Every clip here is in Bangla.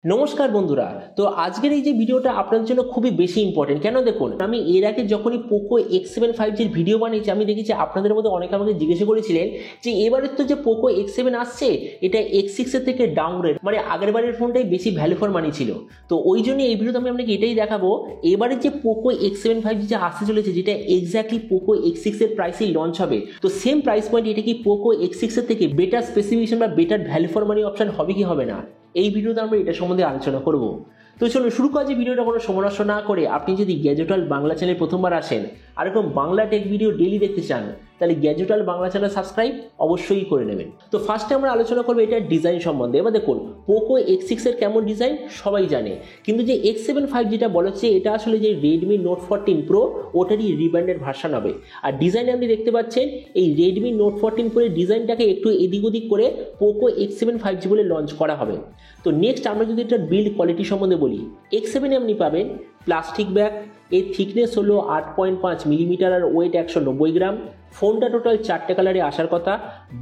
নমস্কার বন্ধুরা। তো আজকের এই যে ভিডিওটা আপনাদের জন্য খুবই বেশি ইম্পর্টেন্ট। কেন দেখুন, আমি এর আগে যখনই পোকো X7 5Gর ভিডিও বানিয়েছি আমি দেখেছি আপনাদের মধ্যে অনেকে আমাকে জিজ্ঞাসা করেছিলেন যে এবারের তো যে পোকো X7 আসছে এটা X6 এর থেকে ডাউনগ্রেড, মানে আগের বারের ফোনটাই বেশি ভ্যালু ফর মানি ছিল। তো ওই জন্য এই ভিডিওতে আমি আপনাকে এটাই দেখাবো, এবারে যে পোকো X7 5G যে আসতে চলেছে যেটা এক্স্যাক্টলি পোকো X6 এর প্রাইসেই লঞ্চ হবে, তো সেম প্রাইস পয়েন্ট এটা কি পোকো X6 এর থেকে বেটার স্পেসিফিকেশন বা better value for money option হবে কি হবে না, এই ভিডিওতে আমরা এটা সম্বন্ধে আলোচনা করব। তো চলুন শুরু করা যে ভিডিওটা কোনো সময় নষ্ট না করে, আপনি যদি গ্যাজেটাল বাংলা চ্যানেলে প্রথমবার আসেন আর এরকম বাংলা টেক ভিডিও ডেইলি দেখতে চান তাহলে গ্যাজেটাল বাংলা চ্যানেল সাবস্ক্রাইব অবশ্যই করে নেবেন। তো ফার্স্টে আমরা আলোচনা করবো এটার ডিজাইন সম্বন্ধে। এবার দেখুন পোকো X6 এর কেমন ডিজাইন সবাই জানে, কিন্তু যে X7 5Gটা বলা হচ্ছে এটা আসলে যে রেডমি নোট 14 প্রো ওটারই রিব্র্যান্ডেড ভার্সন হবে। আর ডিজাইনে আপনি দেখতে পাচ্ছেন এই রেডমি নোট 14 প্রো এর ডিজাইনটাকে একটু এদিক ওদিক করে পোকো X7 5G বলে লঞ্চ করা হবে। তো নেক্সট আমরা যদি এটার বিল্ড কোয়ালিটি সম্বন্ধে বলি, X7 এ আপনি পাবেন প্লাস্টিক ব্যাগ, এর থিকনেস হলো 8.5 মিলিমিটার আর ওয়েট 190 গ্রাম। ফোনটা টোটাল 4টে কালারে আসার কথা,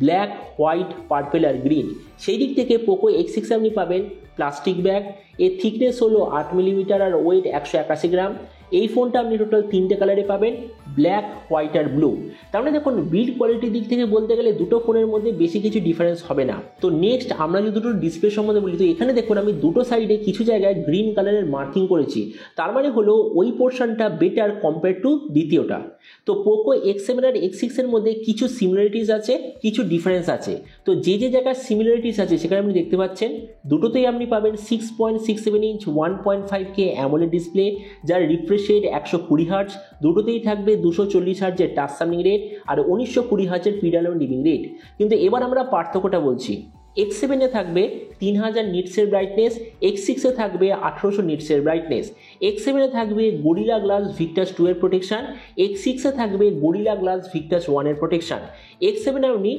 ব্ল্যাক, হোয়াইট, পার্পেল আর গ্রিন। সেই দিক থেকে পোকো X6 এ আপনি পাবেন প্লাস্টিক ব্যাগ, এর থিকনেস হলো 8 মিলিমিটার আর ওয়েট 181 গ্রাম। এই ফোনটা আপনি টোটাল 3টে কালারে পাবেন, ব্ল্যাক, হোয়াইট আর ব্লু। তার মানে দেখুন বিল্ড কোয়ালিটির দিক থেকে বলতে গেলে দুটো ফোনের মধ্যে বেশি কিছু ডিফারেন্স হবে না। তো নেক্সট আমরা যদি দুটো ডিসপ্লে সম্বন্ধে বলি, তো এখানে দেখুন আমি দুটো সাইডে কিছু জায়গায় গ্রিন কালারের মার্কিং করেছি, তার মানে হলো ওই পোর্শনটা বেটার কম্পেয়ার টু দ্বিতীয়টা। তো পোকো X7 আর X6 এর মধ্যে কিছু সিমিলারিটিস আছে, কিছু ডিফারেন্স আছে। তো যে যে জায়গায় সিমিলারিটিস আছে সেখানে আপনি দেখতে পাচ্ছেন দুটোতেই আপনি পাবেন 6.67 ইঞ্চ 1.5K অ্যামোলেড ডিসপ্লে, যার রিফ্রেশ রেট 120 হার্টজ। দুটোতেই থাকবে 240 হার্টজের টাচ সামিং রেট আর 1920 হার্টজের পিডালন ডিমিং রেট। কিন্তু এবার আমরা পার্থক্যটা বলছি, X7 এ থাকবে 3000 নিটসের ব্রাইটনেস, X6 এ থাকবে 1800 নিটসের ব্রাইটনেস। X7 এ থাকবে গরিলা গ্লাস ভিক্টাস 2 এর প্রোটেকশন, X6 এ থাকবে গরিলা গ্লাস ভিক্টাস 1 এর প্রোটেকশন। X7 এ আপনি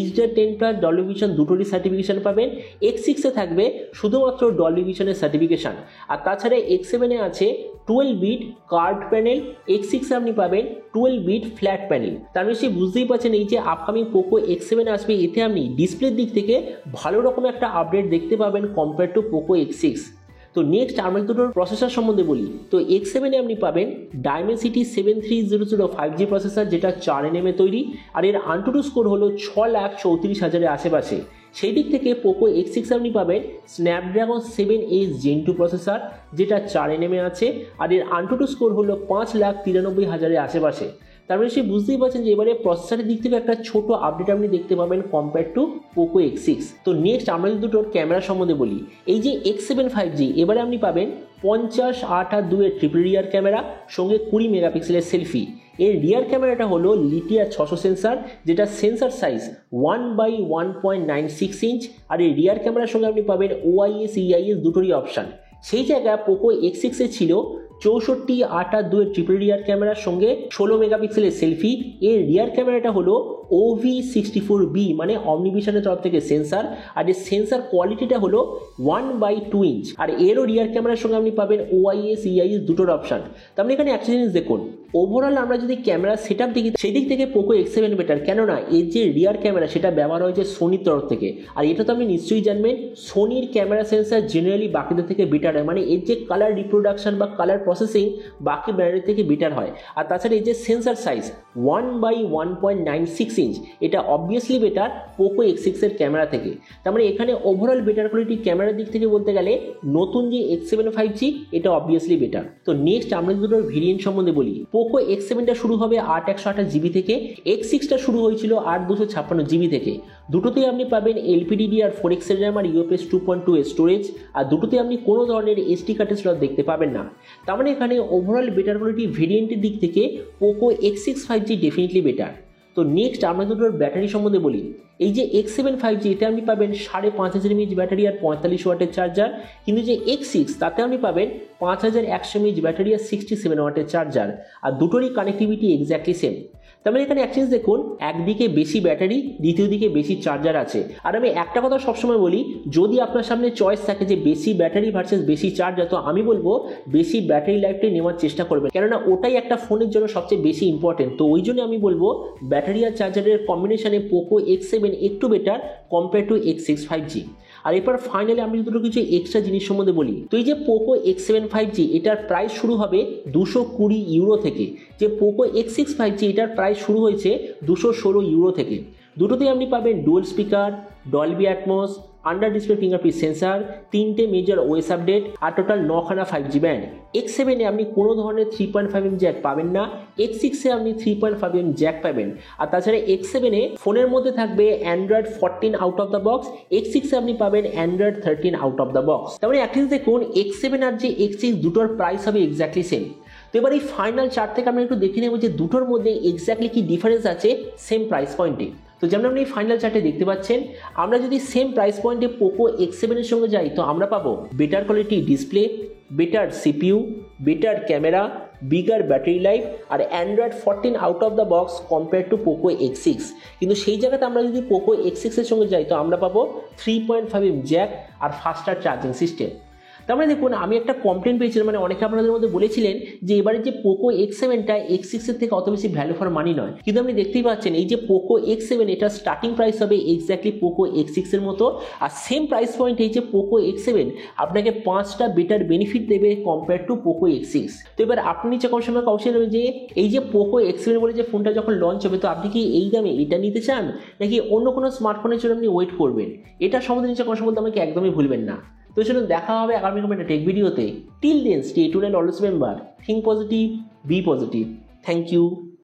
HDR10+ ডলবি ভিশন দুটোরই সার্টিফিকেশন পাবেন, X6 এ থাকবে শুধুমাত্র ডলবি ভিশনের সার্টিফিকেশন। আর তাছাড়া X7 এ আছে 12 বিট কার্ভড প্যানেল, X6 এ আপনি পাবেন 12 বিট ফ্ল্যাট প্যানেল। তার মানে বুঝতেই পারছেন এই যে আপকামিং পোকো X7 আসবে, এতে আপনি ডিসপ্লের দিক থেকে ভালো রকম একটা আপডেট দেখতে পাবেন কম্পেয়ার টু পোকো X6। তো নেক্সট আমরা দুটোর প্রসেসর সম্বন্ধে বলি, তো X7 এ আপনি পাবেন ডাইমেনসিটি 7300 5G প্রসেসর, যেটা 4nm এ তৈরি, আর এর আনটুটু স্কোর হলো 6,34,000-এর আশেপাশে। সেই দিক থেকে পোকো X6 আপনি পাবেন স্ন্যাপড্রাগন 7S Gen 2 প্রসেসর, যেটা 4nm এ আছে, আর এর আনটুটু স্কোর হলো 5,93,000-এর আশেপাশে। তার মানে বুঝতেই পারছেন যে এবারে প্রসেসরের দিক থেকে একটা ছোট আপডেট আপনি দেখতে পাবেন কম্পেয়ার টু পোকো X6। তো নেক্সট আমরা যদি দুটোর ক্যামেরা সম্বন্ধে বলি, এই যে X7 5G এবারে আপনি পাবেন 50-8-2 এর ট্রিপল রিয়ার ক্যামেরা, সঙ্গে 20 মেগাপিক্সেলের সেলফি। এর রিয়ার ক্যামেরাটা হলো লিথিয়া 600 সেন্সার, যেটা সেন্সার সাইজ 1/1.96 ইঞ্চ, আর এই রিয়ার ক্যামেরার সঙ্গে আপনি পাবেন OIS EIS দুটোরই অপশান। সেই জায়গায় পোকো X6 এ ছিল 64-8-2 এর ট্রিপল রিয়ার ক্যামেরার সঙ্গে 16 মেগাপিক্সেলের সেলফি। এর রিয়ার ক্যামেরাটা হলো OV64B, মানে অমনিভিশনের তরফ থেকে সেন্সার, আর এর সেন্সার কোয়ালিটিটা হলো 1/2 ইঞ্চ, আর এরও রিয়ার ক্যামেরার সঙ্গে আপনি পাবেন OIS EIS দুটোর অপশান। তো আপনি এখানে একটা জিনিস দেখুন, ওভারঅল আমরা যদি ক্যামেরা সেট আপ দেখি সেই দিক থেকে পোকো X7 বেটার, কেননা এর যে রিয়ার ক্যামেরা সেটা ব্যবহার হয়েছে সোনির তরফ থেকে। আর এটা তো আপনি নিশ্চয়ই জানবেন সোনির ক্যামেরা সেন্সার জেনারেলি বাকিদের থেকে বেটার হয়, মানে এর যে কালার রিপ্রোডাকশন বা কালার প্রসেসিং বাকি ব্র্যান্ডের থেকে বেটার হয়। আর তাছাড়া এই যে সেন্সার সাইজ 1/1.96 ইঞ্চ, এটা অবভিয়াসলি বেটার পোকো X6 এর ক্যামেরা থেকে। তার মানে এখানে ওভারঅল বেটার কোয়ালিটি ক্যামেরার দিক থেকে বলতে গেলে নতুন যে X7 5G এটা অবভিয়াসলি বেটার। তো নেক্সট আমরা দুটোর ভেরিয়েন্ট সম্বন্ধে বলি, পোকো X7টা শুরু হবে 8/128GB থেকে, X6টা শুরু হয়েছিল 8/256GB থেকে। দুটোতেই আপনি পাবেন LPDDR4X এর র্যাম আর UFS 2.2 এর স্টোরেজ, আর দুটোতে আপনি কোনো ধরনের SD কার্ডের স্লট দেখতে পাবেন না। তার মানে এখানে ওভারঅল বেটার কোয়ালিটি ভেরিয়েন্টের দিক থেকে Poco X6 5G definitely better. তো নেক্সট আমরা দুটোর ব্যাটারি সম্বন্ধে বলি, এই যে X7 5G এতে আপনি পাবেন 5500 mAh ব্যাটারি আর 45 ওয়াটের চার্জার, কিন্তু যে X6 তাতে আপনি পাবেন 5100 mAh ব্যাটারি আর 67 ওয়াটের চার্জার, আর দুটোরই কানেক্টিভিটি এক্স্যাক্টলি সেম। তার মানে এখানে অ্যাকচুয়ালি দেখুন একদিকে বেশি ব্যাটারি, দ্বিতীয় দিকে বেশি চার্জার আছে। আর আমি একটা কথা সবসময় বলি, যদি আপনার সামনে চয়েস থাকে যে বেশি ব্যাটারি ভার্সেস বেশি চার্জার, তো আমি বলবো বেশি ব্যাটারি লাইফটাই নেওয়ার চেষ্টা করবেন, কেননা ওটাই একটা ফোনের জন্য সবচেয়ে বেশি ইম্পর্টেন্ট। তো ওই জন্য আমি বলবো ব্যাটারি আর চার্জারের কম্বিনেশনে পোকো X7 একটু better compare to X6 5G। আর এরপর ফাইনালি আমি দুটো কিছু এক্সট্রা জিনিস সম্বন্ধে বলি। তো এই যে পোকো X7 5G এটার প্রাইস শুরু হবে 220 ইউরো থেকে, যে পোকো X6 5G এটার প্রাইস শুরু হয়েছে 216 ইউরো থেকে। দুটোতেই আপনি পাবেন dual speaker, Dolby Atmos, under display fingerprint sensor, 3টে মেজর ওএস আপডেট আর টোটাল 9খানা 5G ব্যান্ড। X7-এ আপনি কোনো ধরনের 3.5mm জ্যাক পাবেন না, X6-এ আপনি 3.5mm জ্যাক পাবেন। আর তাছাড়া X7-এ ফোনের মধ্যে থাকবে Android 14 out of the box, X6-এ আপনি পাবেন Android 13 out of the box. তার মানে অ্যাটলিস্ট দেখুন X7 আর যে X6 দুটোর প্রাইস হবে এক্স্যাক্টলি সেম। তো এবার এই ফাইনাল চার্ট থেকে আমরা একটু দেখে নেব যে দুটোর মধ্যে এক্স্যাক্টলি কি ডিফারেন্স আছে সেম প্রাইস পয়েন্টে। তো যেমন আপনি এই ফাইনাল চার্টে দেখতে পাচ্ছেন, আমরা যদি সেম প্রাইস পয়েন্টে পোকো X7 এর সঙ্গে যাই তো আমরা পাবো better quality display, better CPU, better camera, bigger battery life আর Android 14 out of the box compare to Poco X6। কিন্তু সেই জায়গাতে আমরা যদি পোকো X6 এর সঙ্গে যাই তো আমরা পাবো 3.5mm জ্যাক আর ফাস্টার চার্জিং সিস্টেম। তার মানে দেখুন আমি একটা কমপ্লেন পেয়েছিলাম, মানে অনেকে আপনাদের মধ্যে বলেছিলেন যে এবারে যে পোকো X7টা X6 এর থেকে অত বেশি ভ্যালু ফর মানি নয়, কিন্তু আপনি দেখতেই পাচ্ছেন এই যে পোকো X7 এটা স্টার্টিং প্রাইস হবে এক্স্যাক্টলি পোকো X6 এর মতো, আর সেম প্রাইস পয়েন্ট এই যে পোকো X7 আপনাকে 5টা বেটার বেনিফিট দেবে কম্পেয়ার টু পোকো X6। তো এবার আপনি নিচে কম সময় অবশ্যই নেবেন যে এই যে পোকো X7 বলে যে ফোনটা যখন লঞ্চ হবে তো আপনি কি এই দামে এটা নিতে চান নাকি অন্য কোনো স্মার্টফোনের জন্য আপনি ওয়েট করবেন, এটা সম্বন্ধে নিচে কম সম্বন্ধে আমাকে একদমই ভুলবেন না। তো চলুন দেখা হবে আগামী একটা টেক ভিডিওতে। Till then stay tuned and always remember, think positive, be positive. Thank you.